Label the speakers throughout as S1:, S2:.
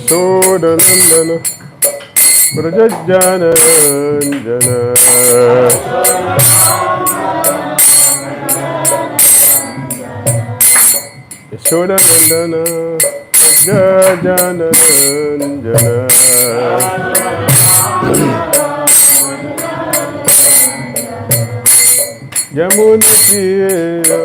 S1: Sodanandana Prajajana Jana Sodanandana Prajajana Jana Yamuna Tira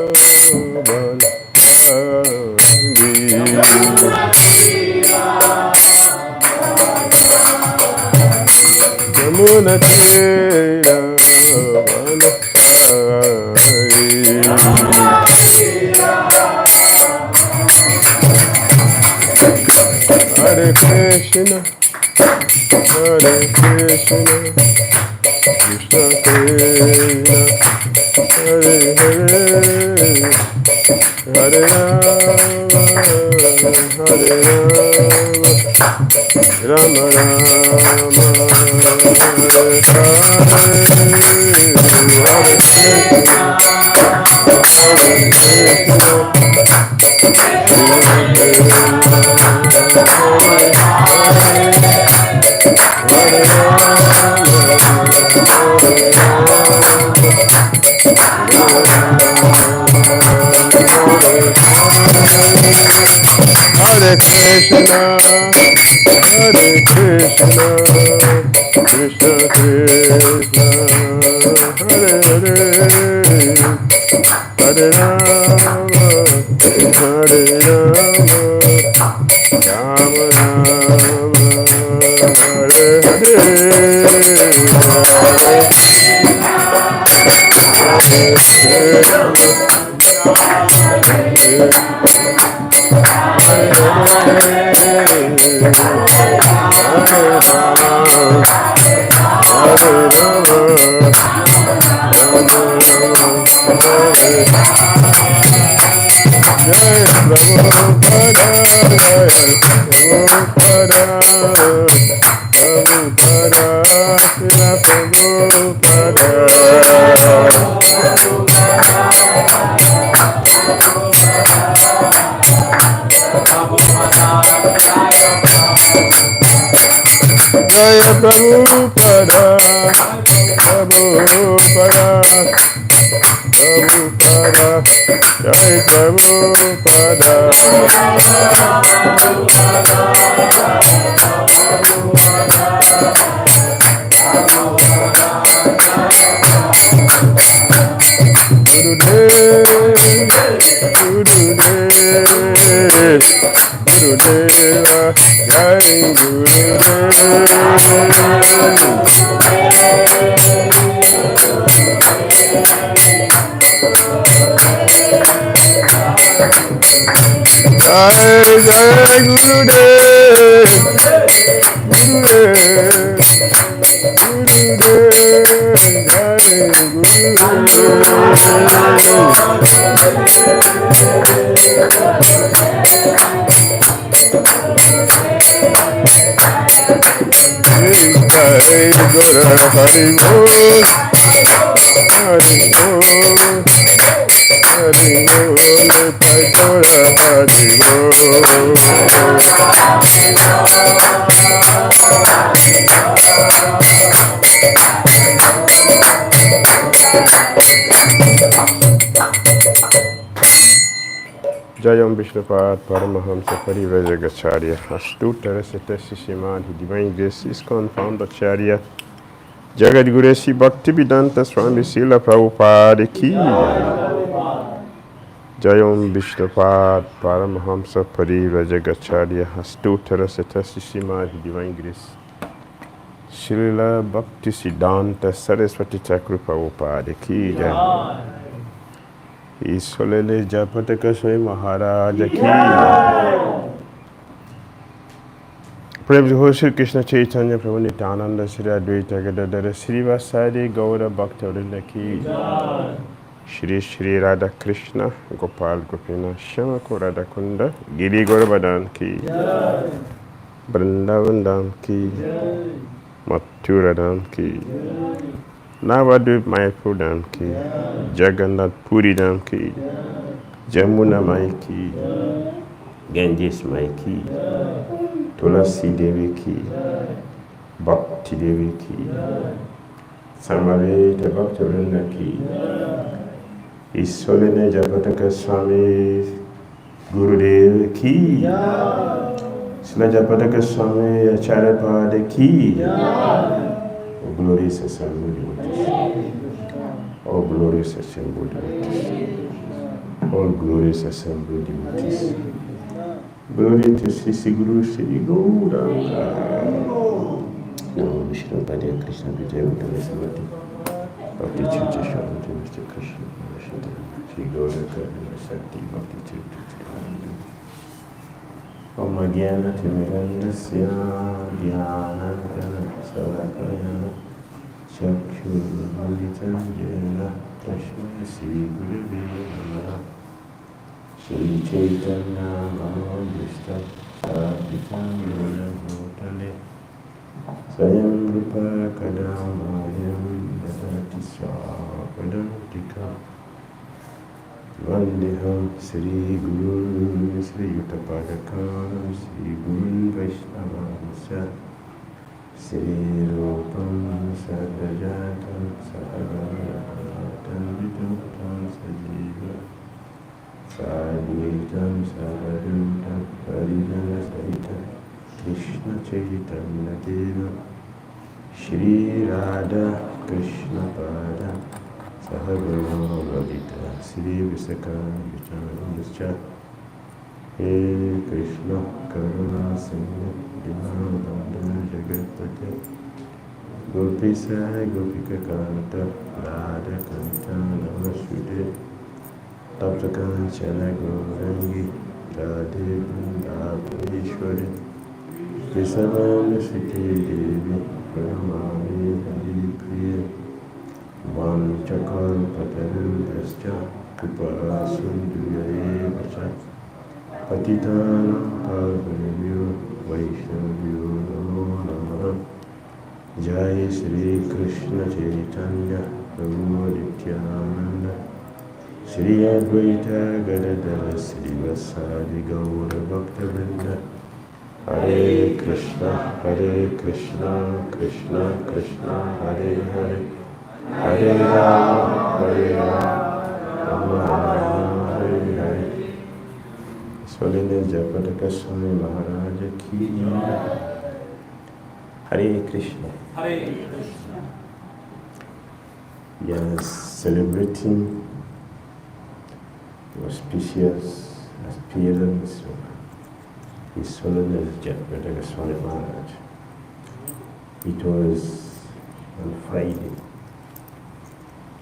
S1: Yamuna Tira Hare Krishna Hare Krishna Krishna Krishna Hare Hare Hare Rama Hare Rama Rama Rama Hare Krishna, Hare Krishna, Krishna Krishna, Hare Hare, Hare Rama, Hare Rama, Rama Rama, Hare Hare, Prabhupada, Prabhupada, Prabhupada, Jai Prabhupada. Gurudeva, Jai Gurudeva. Jai Jai Gurudev, Gurudev, Gurudev, Jai Guru Hari Bol, Hari Bol, Hari Bol, Paitara Hari Bol. Jayam Vishnupad Paramahamsa Parivrajagacharya Astuttara Sishimad Divine Grace ISKCON Foundercharya Jagat Guru Sri Bhakti Vedanta Swami Srila Prabhupada Ki Jayam Vishnupad Paramahamsa Parivrajagacharya Astuttara Sishimad Divine Grace Srila Bhakti Siddhanta Saraswati Thakur Prabhupada Ki Jai. His Holiness Jayapataka Swami Maharaja ki. Praise the Holy Shri Krishna Chaitanya Prabhu Nityananda Shri Advaita Gadadara Shri Vyasa Gaura Bhakti Vrinda ki. Shri Shri Radha Krishna Gopal Gopina Shama Radha Kunda Giri Gaurabadan ki. Vrindavan Dham ki. Mathura Dham ki. Navadvip Mayapur Dham ki. Jagannath Puri Dham ki. Jamuna Mai ki. Ganges Mai ki. Tulasi Devi ki. Bhakti Devi ki. Samarita Bhakti Vrinda ki. His Holiness Jayapataka Swami Gurudev ki. Srila Jayapataka Swami Acharyapada ki. Oh glorious assembled devotees. Oh glorious assembled devotees. All glorious assembled devotees. Glory to Sisi Guru Sri Gauranga. Namo Vishnu Padaya Krishna Vijayavadana Samati. Bhakti Chucha Shanti Mr. Krishna Sri Gauranga Sakti Bhakti Chucha. Om Gyana Timirandasya Gyana Salakayana Chakshur Malitam Jena Tasmai Sri Gurave Namaha Sri Chaitanya Mahavishta Saditam Yoga Bhutale Swayam Rupa Kadamayam Dadati Swapadam Tika Vandeham Sri Guru Sri Yutapadakam Sri Guru Vaishnavamsa Sri Rupam Sadajatam Sahagamatam Vidutam Sajiva Sadhuitam Savadutam Parijana Sahitam Krishna Chaitanya Deva Shri Radha Krishna Pada Sahagama Bhavita Sri Visakha Vicharanascha He Krishna Karuna Sindhu Dinabandhana Jagatpate Gopisa Gopika Kanta Radha Kanta Namashude Taptakanchana Gaurangi Radhe Vrindavaneshwari Visavana Siti Devi Pramani Hari Priya Vam Chakal Pataru Dascha Kripa Sundhuya Vacha Patitana Pavanebhyo Vaishnavyo Namo Namaha Jai Sri Krishna Chaitanya Prabhu Nityananda Shri Advaita Gadadara Sri Vasadi Gaura Bhakta Vrinda Hare Krishna Krishna Krishna Hare Hare Hare Rama Rama Hare Hare. Holiness Jayapataka Swami Maharaja ki. Hare Krishna.
S2: Hare Krishna.
S1: We are celebrating the auspicious appearance of His Holiness Jayapataka Swami Maharaja. It was on Friday.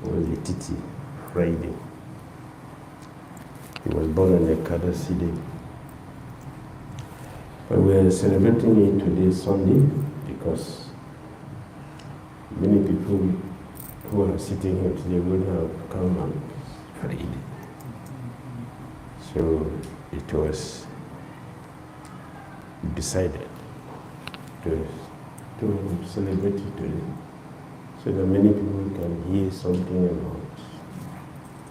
S1: It was a Titi Friday. He was born on Ekadasi Day. But we are celebrating it today, Sunday, because many people who are sitting here today would have come on Friday. So it was decided to celebrate it today, so that many people can hear something about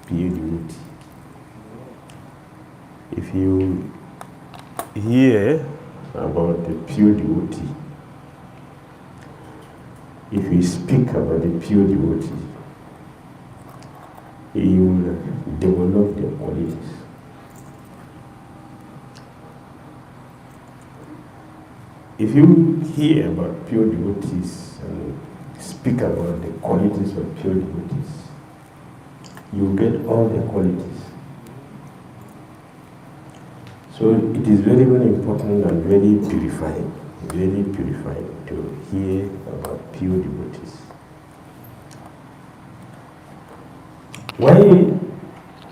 S1: pure devotee. If you hear about the pure devotee, if you speak about the pure devotee, you will develop their qualities. If you hear about pure devotees and speak about the qualities of pure devotees, you get all the qualities. So it is very, very important and very purifying to hear about pure devotees. Why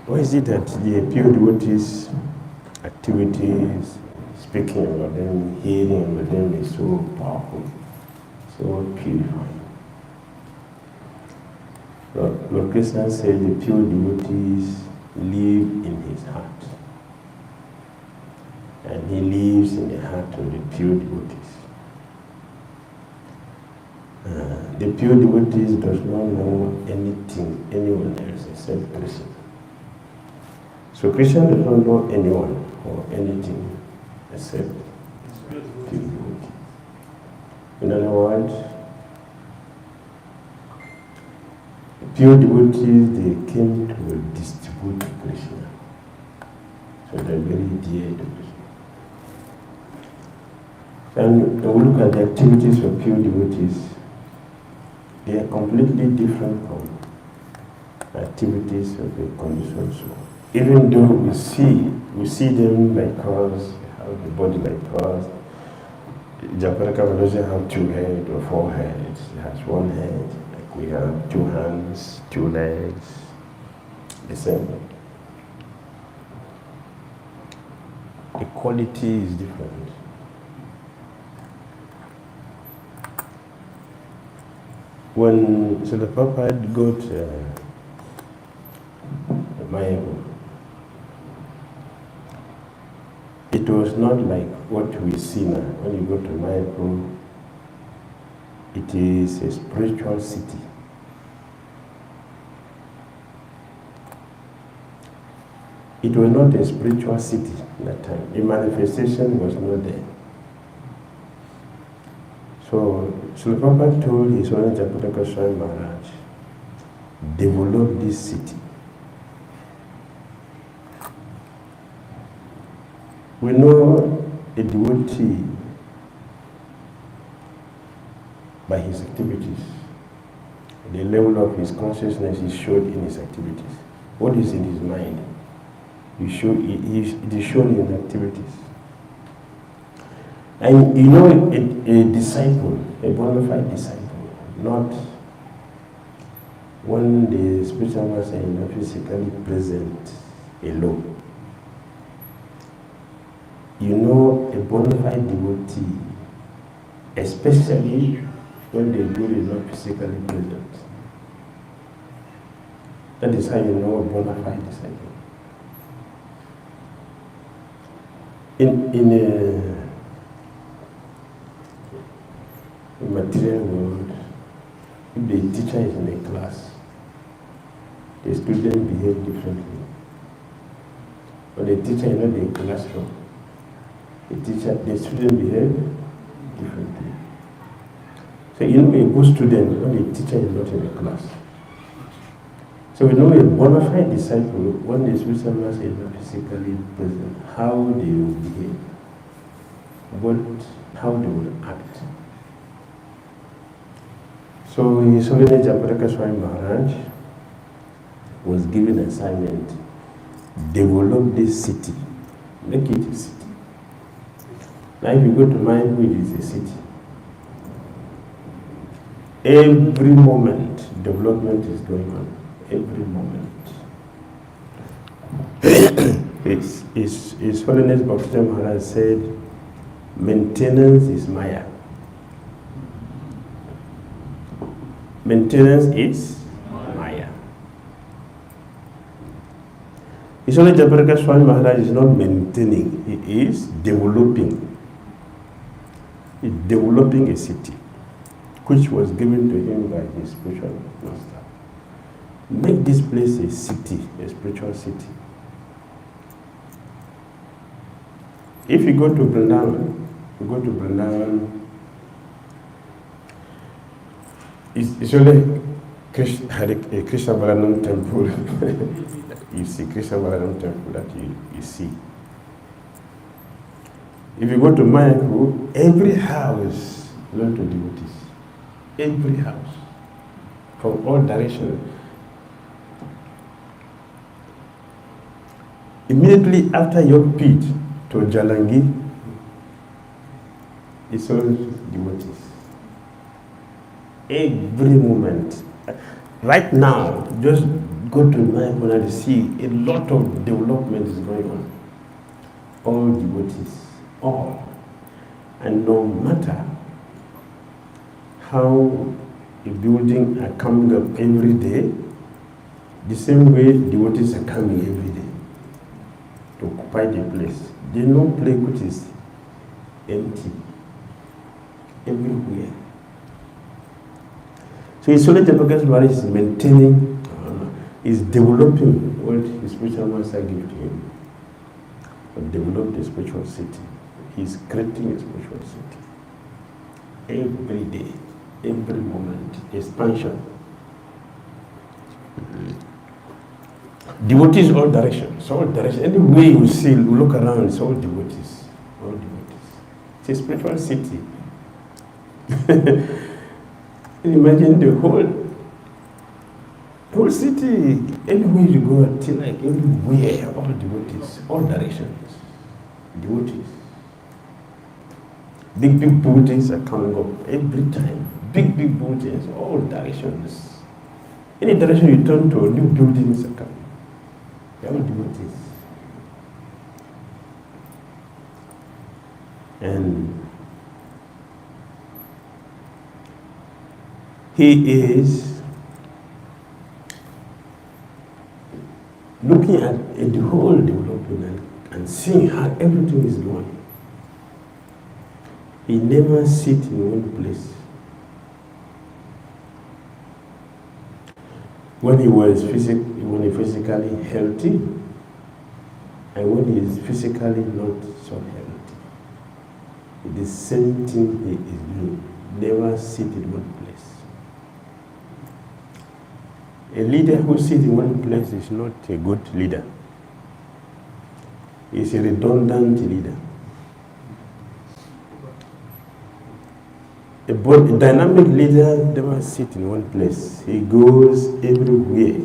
S1: Why is it that the pure devotees' activities, speaking about them, hearing about them is so powerful, so purifying? Lord Krishna said the pure devotees live in his heart. And he lives in the heart of the pure devotees. The pure devotees does not know anything, anyone else except Krishna. So Krishna does not know anyone or anything except pure devotee. In other words, pure devotees, they came to distribute Krishna. So they're very dear to Krishna. And when we look at the activities of pure devotees, they are completely different from activities of a conditioned soul. Even though we see them because they have the body like us. Jayapataka doesn't have 2 heads or 4 heads. It has 1 head. Like we have 2 hands, 2 legs. The same. The quality is different. When the Papa got my, it was not like what we see now. When you go to Mayapur, it is a spiritual city. It was not a spiritual city at that time. The manifestation was not there. So Srila Prabhupada told his own Jayapataka Swami Maharaja, develop this city. We know a devotee by his activities. The level of his consciousness is shown in his activities. What is in his mind? It is shown in activities. And you know, a disciple, a bona fide disciple, not when the spiritual master is not physically present alone. You know, a bona fide devotee, especially when the guru is not physically present. That is how you know a bona fide disciple. In a material world, if the teacher is in a class, the student behave differently. But the teacher is not in the classroom, the student behave differently. So you know a good student when the teacher is not in the class. So we know a bona fide disciple when the spiritual master is not physically present, how they will behave, how they will act. So His Holiness Jayapataka Swami Maharaj was given an assignment, develop this city, make it a city. Now if you go to Mayapur, it is a city. Every moment development is going on, every moment. His Holiness Bhakti Maharaj said, maintenance is Maya. Maintenance is Maya. His Holiness Jayapataka Swami Maharaj is not maintaining, he is developing. He's developing a city, which was given to him by his spiritual master. Make this place a city, a spiritual city. If you go to Vrindavan, it's only a Krishna Balanam temple. You see Krishna Balanam temple that you see. If you go to Mayapur, every house belongs to devotees. Every house, from all directions. Immediately after your pit to Jalangi, it's all devotees. Every moment. Right now, just
S2: go to Nairobi and see a lot of development is going on. All devotees, all. And no matter how a building are coming up every day, the same way devotees are coming every day to occupy the place. They no place which is empty everywhere. So it's only Jayapataka's marriage is maintaining, is developing what his spiritual master gave to him. But develop the spiritual city. He's creating a spiritual city. Every day, every moment, expansion. Devotees all directions, all directions. Any way you see, you look around, it's all devotees. All devotees. It's a spiritual city. Imagine the whole city, anywhere you go, until like everywhere, all devotees, all directions, devotees. Big buildings are coming up every time. Big buildings, all directions. Any direction you turn to, new buildings are coming. They're all devotees. And he is looking at the whole development and seeing how everything is going. He never sits in one place. When he was physically healthy, and when he is physically not so healthy, the same thing he is doing. Never sit in one place. A leader who sits in one place is not a good leader. He's a redundant leader. A dynamic leader never sits in one place. He goes everywhere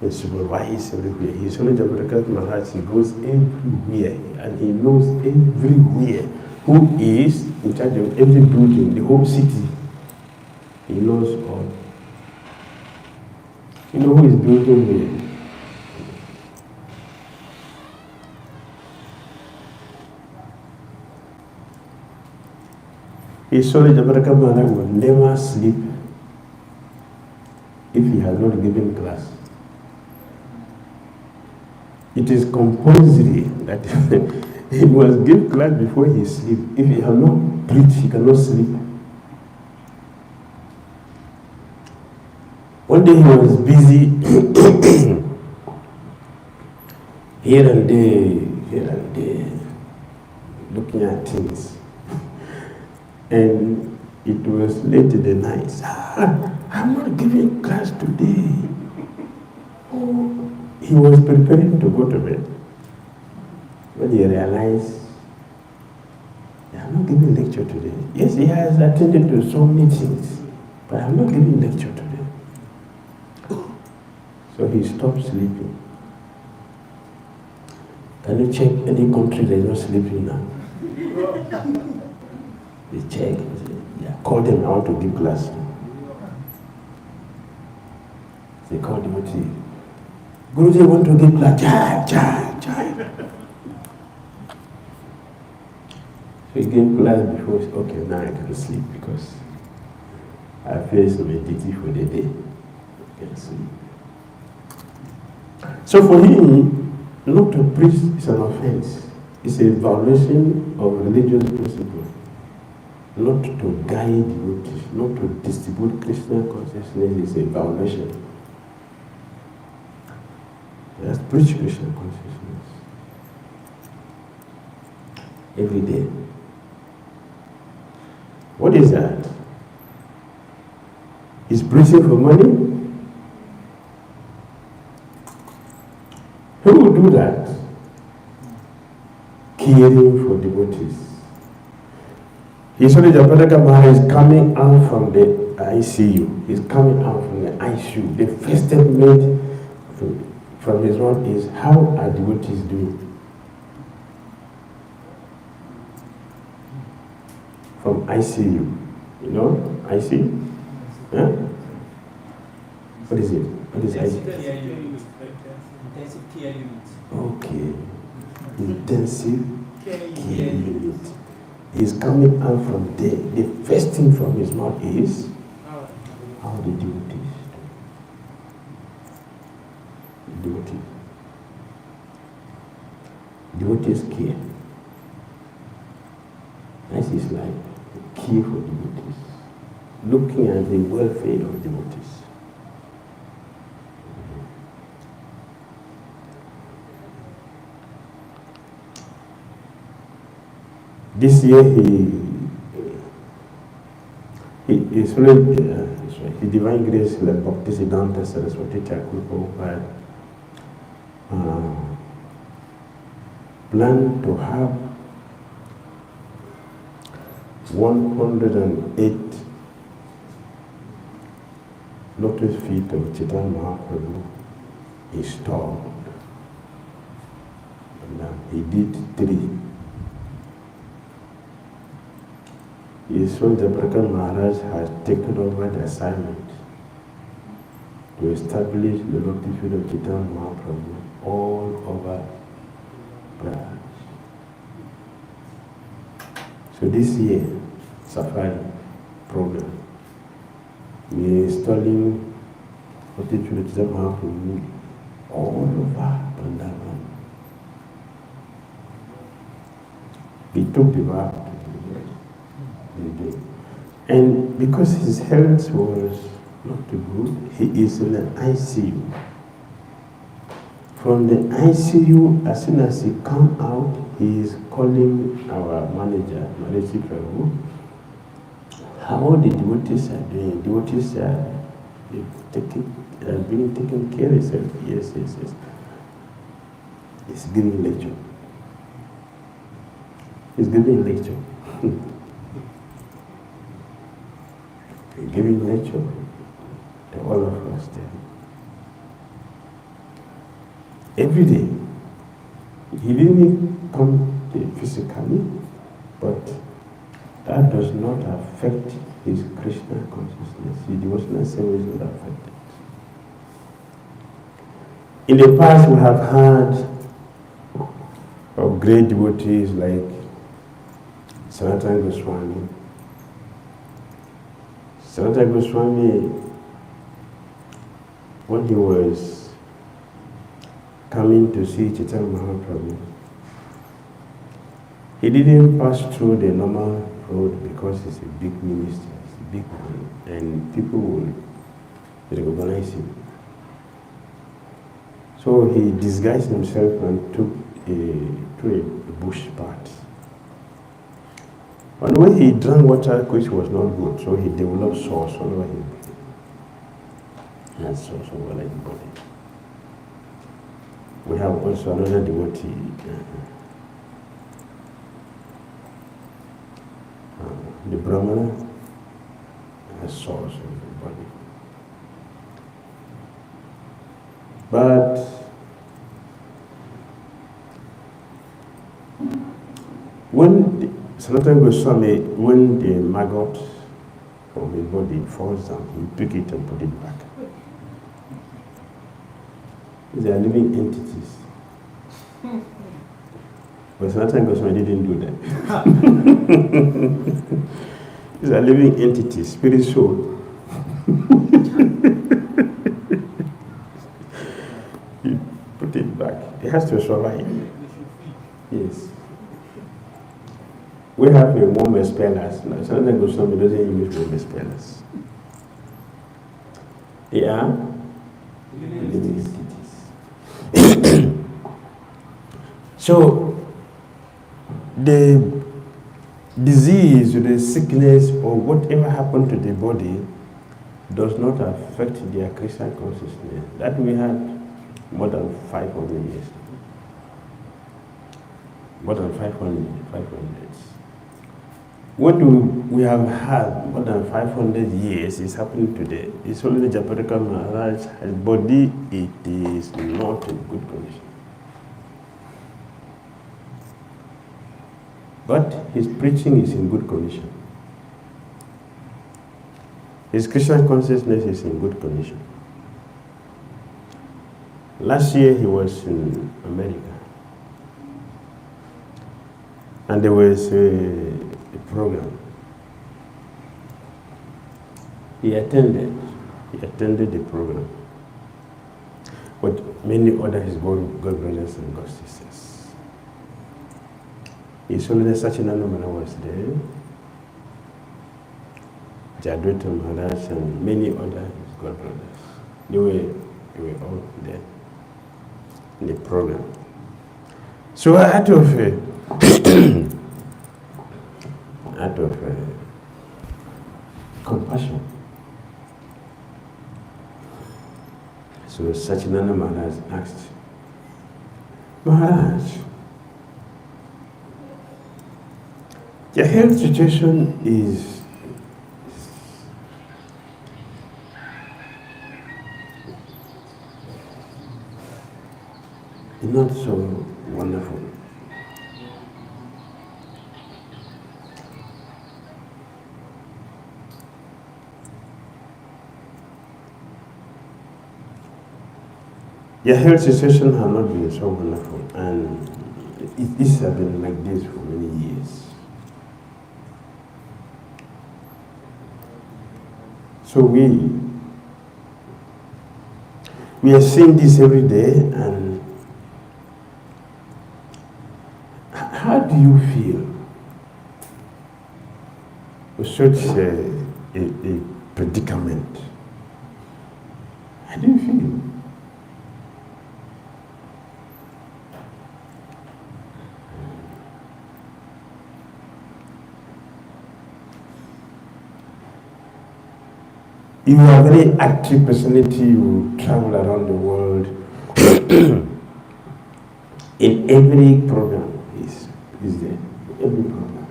S2: and supervises everywhere. He's only Jayapataka Maharaja. He goes everywhere and he knows everywhere who is in charge of every building, the whole city. He knows all. You know who is building where? He saw the Jayapataka Maharaja would never sleep if he has not given class. It is compulsory that he must give class before he sleeps. If he has not preached, he cannot sleep. One day he was busy here and there, looking at things. And it was late in the night. I'm not giving class today. Oh, he was preparing to go to bed. When he realized, I'm not giving lecture today. Yes, he has attended to so many things, but I'm not giving lecture today. So he stopped sleeping. Can you check any country that is not sleeping now? They check. Yeah, call them, I want to give class. They call the Guruji. Guruji want to give class. Jai. So he gave class before, okay, now I can sleep because I faced my duty for the day. I can sleep. So for him, not to preach is an offense. It's a violation of religious principle. Not to guide devotees, not to distribute Krishna consciousness is a violation. Let's preach Krishna consciousness every day. What is that? Is preaching for money? Who will do that? Caring for devotees. He saw the Jayapataka Maharaja is coming out from the ICU. He's coming out from the ICU. The first statement from his mouth is, how are devotees doing? From ICU. You know, ICU? Yeah? What is it? What is it?
S3: Intensive care unit.
S2: Okay. Intensive care unit. He's coming out from there. The first thing from his mouth is, how the devotees do. Devotees care. That is like care for devotees. Looking at the welfare of devotees. This year he Divine Grace like Bhakti Siddhanta Saraswati Thakur Prabhupada planned to have 108 lotus feet of Chaitanya Mahaprabhu installed. And he did 3. So Jayapataka Maharaja has taken over the assignment to establish the lotus feet of Chaitanya Mahaprabhu all over Prague. So this year, Safari program, we are installing lotus feet of Chaitanya Mahaprabhu all over Vrindavan. We took the vow. And because his health was not too good, he is in an ICU. From the ICU, as soon as he comes out, he is calling our manager, Maharaja Prabhu, how the devotees are doing. Devotees are being taken care of. Yes. He's giving lecture. He's giving lecture. Giving lecture to all of us there. Every day. He didn't come physically, but that does not affect his Krishna consciousness. His devotional service is not affected. In the past, we have had of great devotees like Sanatana Goswami. Sanatana Goswami, when he was coming to see Chaitanya Mahaprabhu, he didn't pass through the normal road because it's a big ministry, it's a big one, and people will recognize him. So he disguised himself and took to a bush path. And when he drank water which was not good, so he developed sores all over him. And sores all over his body. We have also another devotee, the Brahmana, has sores on his body. But when Sanatana Goswami, when the maggot from his body falls down, he pick it and put it back. These are living entities. But Sanatana Goswami didn't do that. These are living entities, spirit soul. He put it back. It has to survive. Yes. We have a warm spellers. Sanatana Goswami doesn't use warm spellers. They are living entities. So, the disease or the sickness or whatever happened to the body does not affect their Krishna consciousness. That we had more than 500 years. More than 500. What we have had more than 500 years is happening today. It's only the Jayapataka Maharaja's body, it is not in good condition. But his preaching is in good condition. His Krishna consciousness is in good condition. Last year he was in America, and there was a program. He attended the program, but many other his God brothers and God sisters. His Holiness Sachinanda was there, Jayapataka Maharaja and many other his God brothers. They were all there in the program. So out of compassion, so Sachinanda Maharaj asked, Maharaj, your health situation is not so wonderful. Your health situation has not been so wonderful, and it has been like this for many years. So we are seeing this every day, and how do you feel with such a predicament? How do you feel? You are a very active personality, you travel around the world. In every program is there, every program.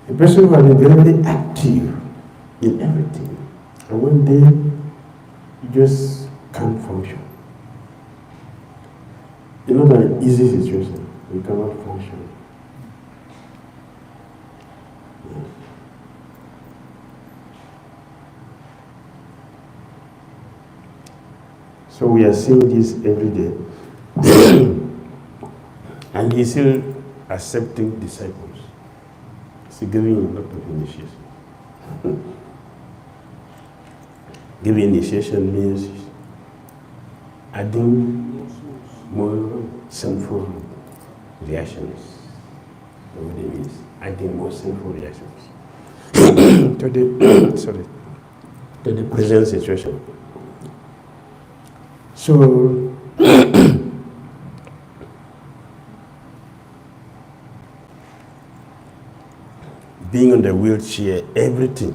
S2: A person who has been very, very active in everything. And one day, you just can't function. It's not an easy situation. You cannot function. So we are seeing this every day. And he's still accepting disciples. He's giving a lot of initiation. Giving initiation means adding more sinful reactions. What it means, adding more sinful reactions to the present situation. So, being on the wheelchair, everything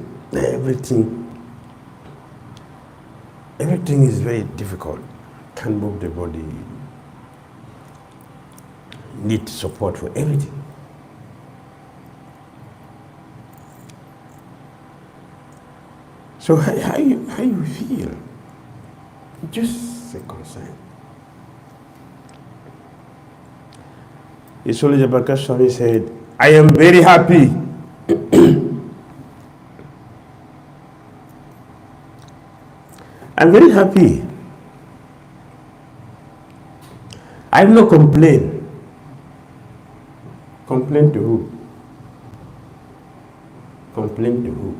S2: is very difficult. Can't move the body. Need support for everything. So how you feel? Just a concern. His Holiness Jayapataka Swami said, I am very happy. I'm very happy. I have no complaint. Complaint to who? Complaint to who?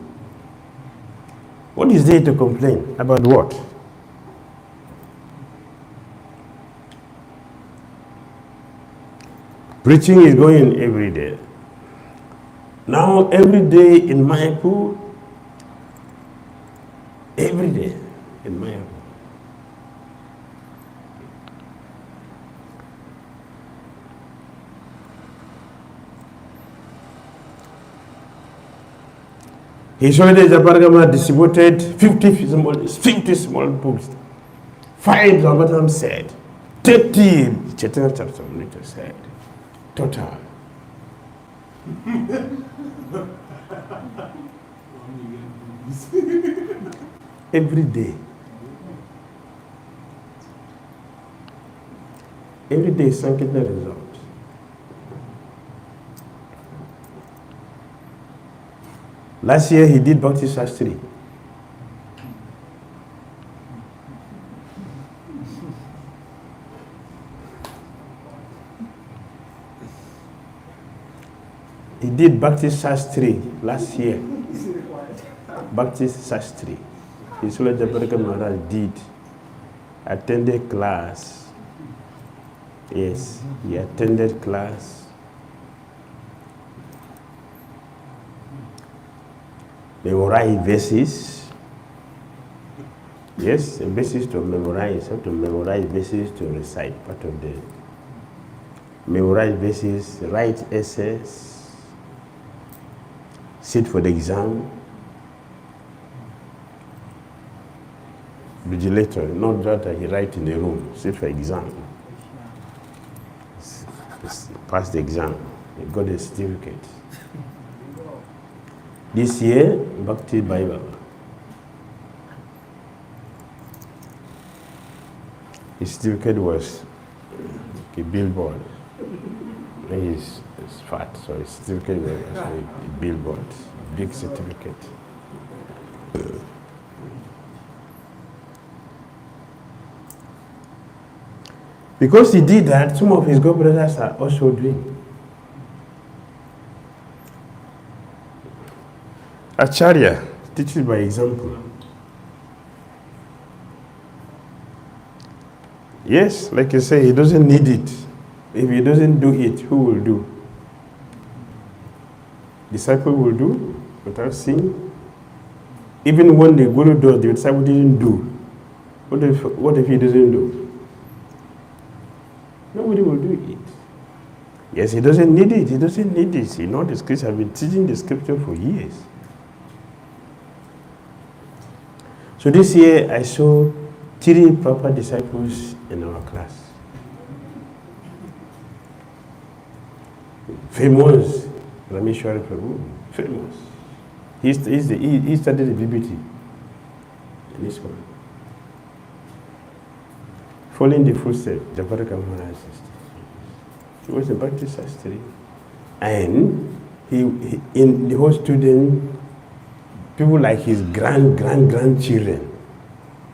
S2: What is there to complain? About what? Preaching is going every day. Now, every day in Mayapur, every day in Mayapur. His Holiness Jayapataka distributed 50 small books. 5 Damodara said, 30 Chaitanya Charitamrita said. Total. Every day. Every day Sankirtan result. Last year he did Bhakti Shastri. He did Bhakti Shastri last year. Bhakti Shastri. His Jayapataka Maharaj did. Attended class. Yes, he attended class. Memorize verses. Yes, a basis to memorize. How to memorize verses to recite part of the memorize verses, write essays, sit for the exam. Vigilator, not that he write in the room, sit for exam. Pass the exam, he got a certificate. This year, Bhakti Bible. His certificate was a billboard. He's fat, so his certificate was a billboard, big certificate. Because he did that, some of his god-brothers are also doing. Acharya teaches by example. Yes, like you say, he doesn't need it. If he doesn't do it, who will do? Disciple will do without seeing. Even when the Guru does, the disciple didn't do. What if he doesn't do? Nobody will do it. Yes, he doesn't need it. He doesn't need this. You know, the scripture, I've been teaching the scripture for years. So this year, I saw 3 proper disciples in our class. Famous, Rameshwari Prabhu, famous. He studied the BBT in this one. Following the footsteps, Jayapataka Maharaj. He was a Bhakti Shastri. And he in the whole student, people like his grandchildren,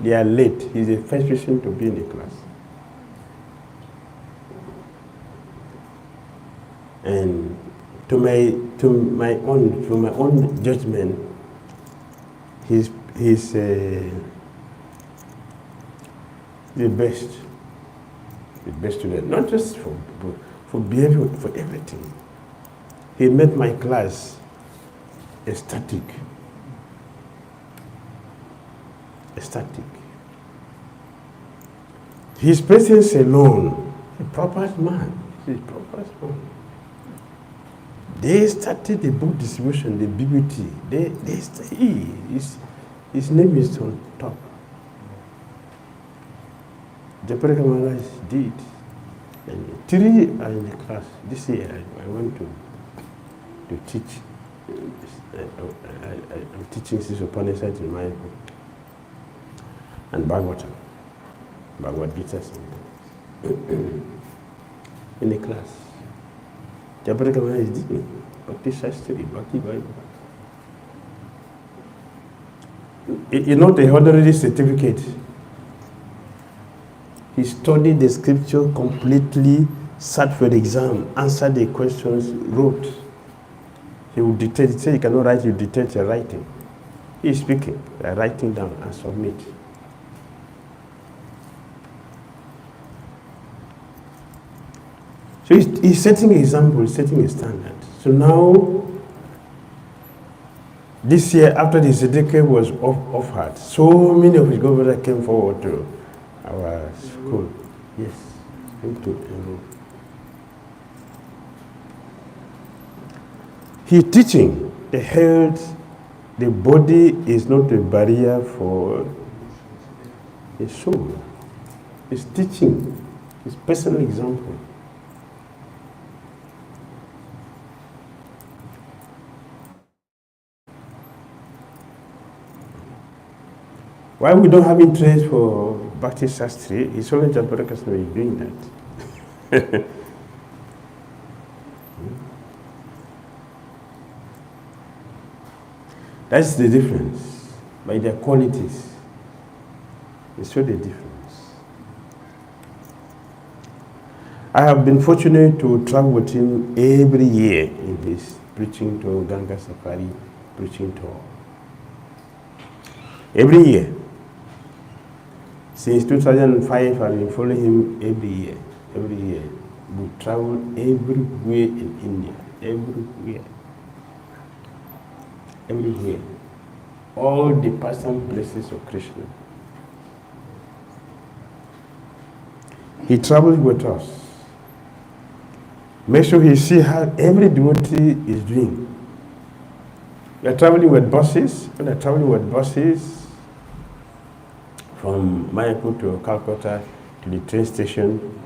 S2: they are late. He's the first person to be in the class. And to my own judgment, he's the best student, not just for behavior, for everything. He made my class ecstatic. His presence alone, a proper man. They started the book distribution, the BBT. His name is on top. Jayapataka Maharaj did. And 3 are in the class. This year I want to teach. I'm teaching Sri Upanishad in my book. And Bhagavatam. Bhagavad Gita in the class. Jayapataka Maharaj did Bhakti Shastri, Bhakti Bible. You know the honorary certificate. He studied the scripture completely, sat for the exam, answered the questions, wrote. He would dictate. He said you cannot write, you dictate your writing. He is speaking, writing down and submit. So he's setting an example, he's setting a standard. So now, this year, after the certificate was offered, so many of his governors came forward to our school. Yes, to enroll. He's teaching the health, the body is not a barrier for the soul. He's teaching his personal example. Why we don't have interest for Bhakti Shastri, it's only Jayapataka is doing that. That's the difference. By their qualities, they show the difference. I have been fortunate to travel with him every year in his preaching to Ganga Safari, preaching to every year. Since 2005, I've been following him every year. Every year. We travel everywhere in India. Everywhere. Everywhere. All the personal places of Krishna. He travels with us. Make sure he see how every devotee is doing. We are traveling with buses. When I'm traveling with buses from Mayapur to Calcutta to the train station,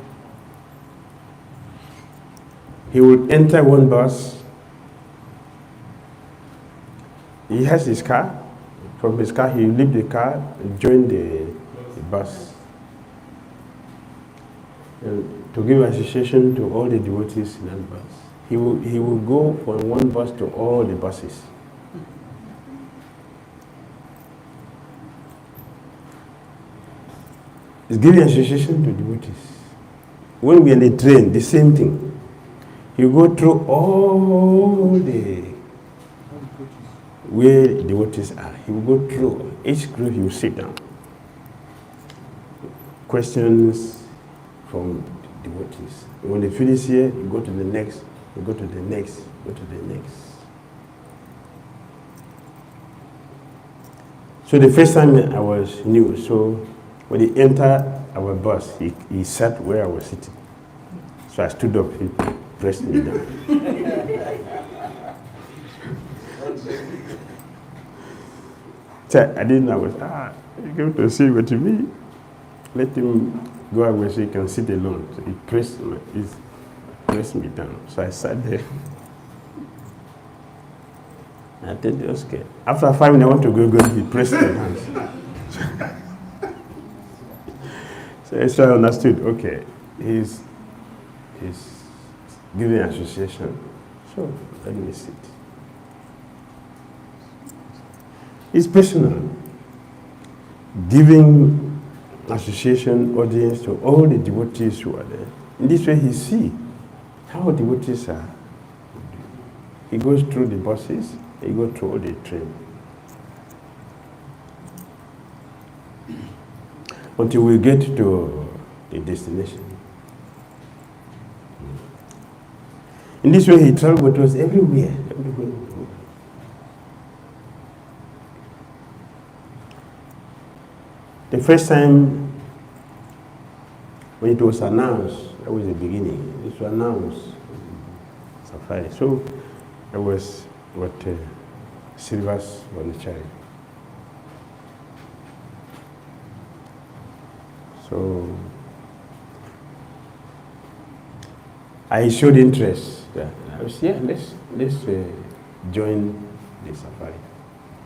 S2: he will enter one bus. He has his car. From his car, he will leave the car and join the bus. And to give association to all the devotees in that bus. He will go from one bus to all the buses. He's giving association to devotees. When we are in the train, the same thing. You go through all the where devotees are. He will go through each group. He will sit down. Questions from devotees. When they finish here, you go to the next. You go to the next. Go to the next. So the first time I was new. So when he entered our bus, he sat where I was sitting. So I stood up. He pressed me down. So I didn't know. I was, you going to sit with me? Let him go away so he can sit alone. So he pressed me down. So I sat there. I told you, okay. After 5 minutes, I want to go. He pressed my hands. So I understood, okay, he's giving association. So let me sit. It's personal. Giving association audience to all the devotees who are there. In this way, he see how devotees are. He goes through the buses, he goes through all the train. Until we get to the destination. In this way, he traveled with us everywhere. The first time when it was announced, that was the beginning. It was announced, Safari. So I was with Srivas Vanachari. So I showed interest. I was, let's join the Safari.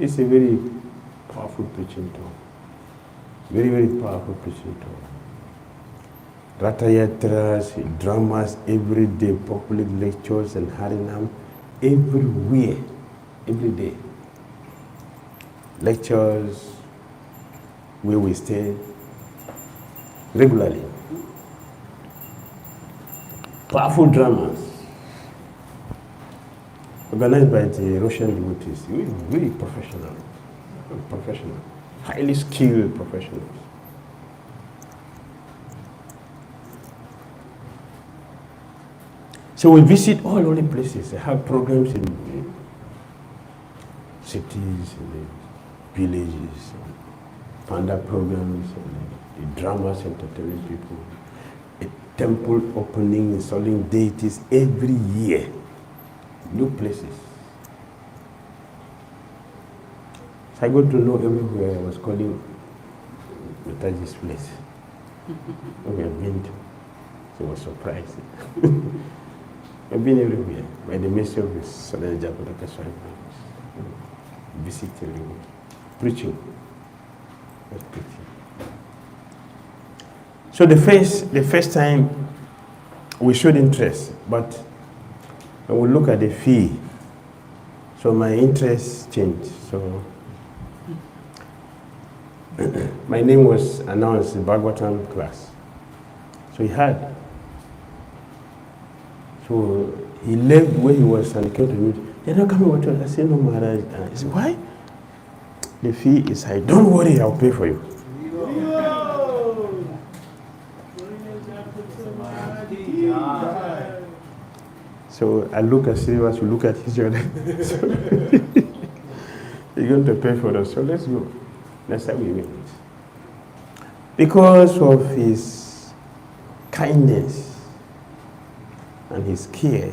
S2: It's a very powerful preaching tour. Very, very powerful preaching tour. Ratha Yatras, dramas every day, public lectures and Harinam everywhere, every day. Lectures where we stay regularly. Powerful dramas organized by the Russian devotees. Really professional, highly skilled professionals. So we visit all the places. They have programs in cities, in the villages, panda programs, and the dramas entertaining people. A temple opening, installing deities every year. New places. So I got to know everywhere. I was calling Mataji's place. We have been to. So I was surprised. I've been everywhere. By the mercy of his Swami Jayapataka Swami. Visiting, preaching. So the first time we showed interest, but when we look at the fee, so my interest changed. So my name was announced in Bhagavatam class. So he had. So he left where he was and came to me. They're not coming with us. I said, no, Maharaja. He said, why? The fee is high. Don't worry, I'll pay for you. So I look at Srivas, you look at his other. You're going to pay for us. So let's go. That's how we went. Because of his kindness and his care,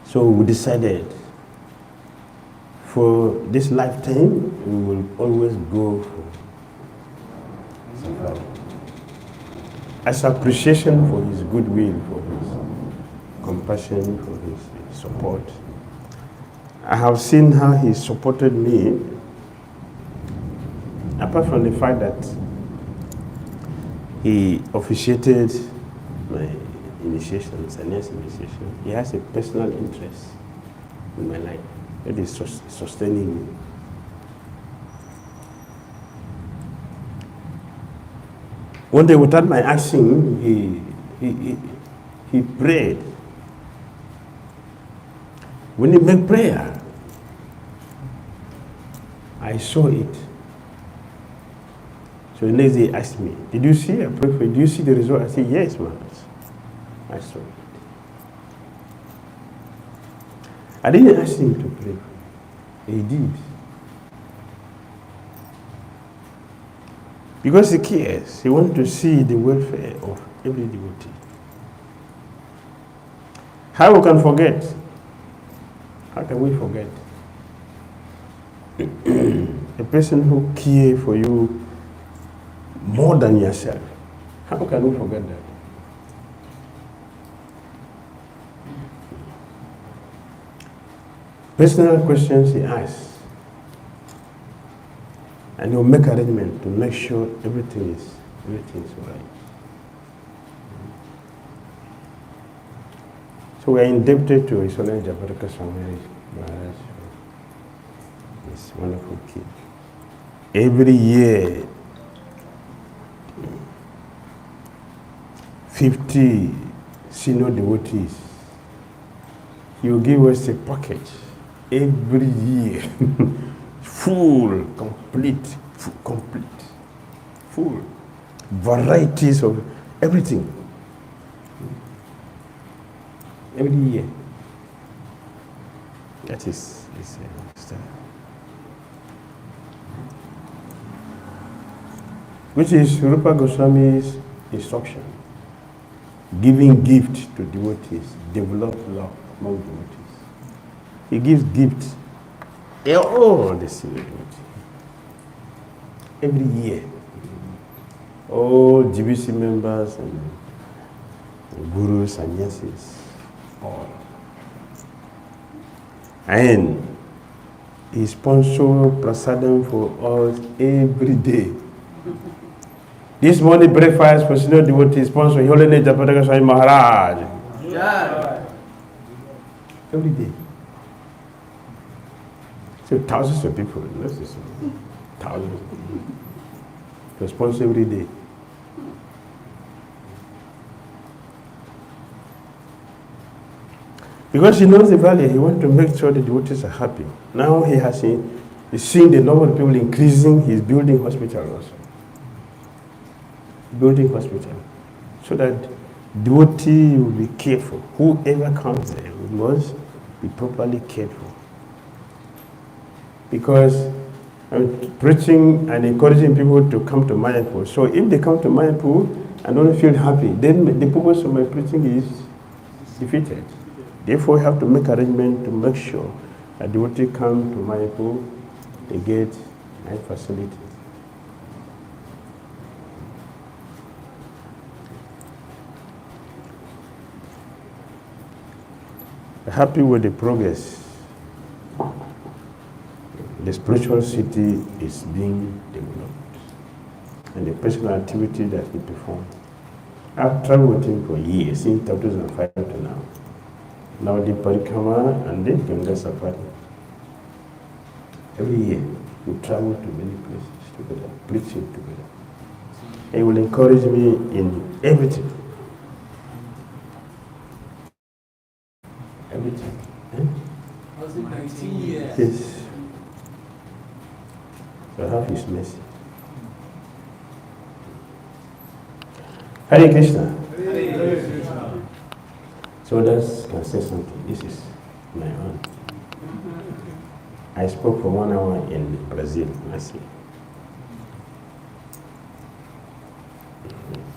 S2: so we decided for this lifetime, we will always go for Safari. As appreciation for his goodwill, for his compassion, for his support. I have seen how he supported me, apart from the fact that he officiated my initiation, sannyas initiation. He has a personal interest in my life that is sustaining me. One day, without my asking, he prayed. When he made prayer, I saw it. So the next day he asked me, did you see? I prayed for you. Do you see the result? I said, yes, Maharaj. I saw it. I didn't ask him to pray. He did. Because he cares. He wants to see the welfare of every devotee. How we can forget? How can we forget? A person who cares for you more than yourself. How can we forget that? Personal questions he asks. And he'll make arrangement to make sure everything is right. So we are indebted to His Holiness Jayapataka Swami Maharaja. This wonderful kid. Every year, 50 senior devotees, he will give us a package every year. Full, complete, full, varieties of everything. Every year. That is style. Which is Rupa Goswami's instruction. Giving gift to devotees, develop love among devotees. He gives gifts. All the senior devotees. Every year. All GBC members and gurus and sannyas. All. And he sponsors prasadam for us every day. This morning breakfast for senior devotees sponsored Holiness Jayapataka Swami Maharaja. Yeah. Every day. So thousands of people, thousands of people. To sponsor every day. Because he knows the value, he wants to make sure the devotees are happy. Now he's seeing the number of people increasing, he's building hospital also. Building hospital. So that devotee will be careful. Whoever comes there must be properly cared for. Because I'm preaching and encouraging people to come to Mayapur. So if they come to Mayapur and don't feel happy, then the purpose of my preaching is defeated. Therefore, I have to make arrangement to make sure that devotees come to Mayapur, they get nice facility. Happy with the progress. The spiritual city is being developed and the personal activity that we perform. I've traveled with him for years, since 2005 to now. Now the Parikrama and the Ganga Safari. Every year we travel to many places together, preaching together. He will encourage me in everything. Yes. So have His mercy. Hare Krishna. So others can say something. This is my own. I spoke for 1 hour in Brazil last year.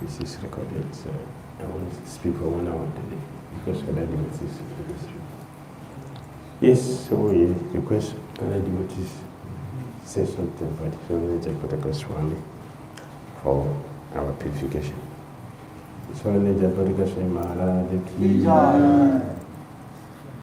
S2: This is recorded, so I want to speak for 1 hour today because other devotees. Yes, so we request other devotees say something about the Jayapataka Swami for our purification. Swami Jayapataka Swami Maharaja ki jai.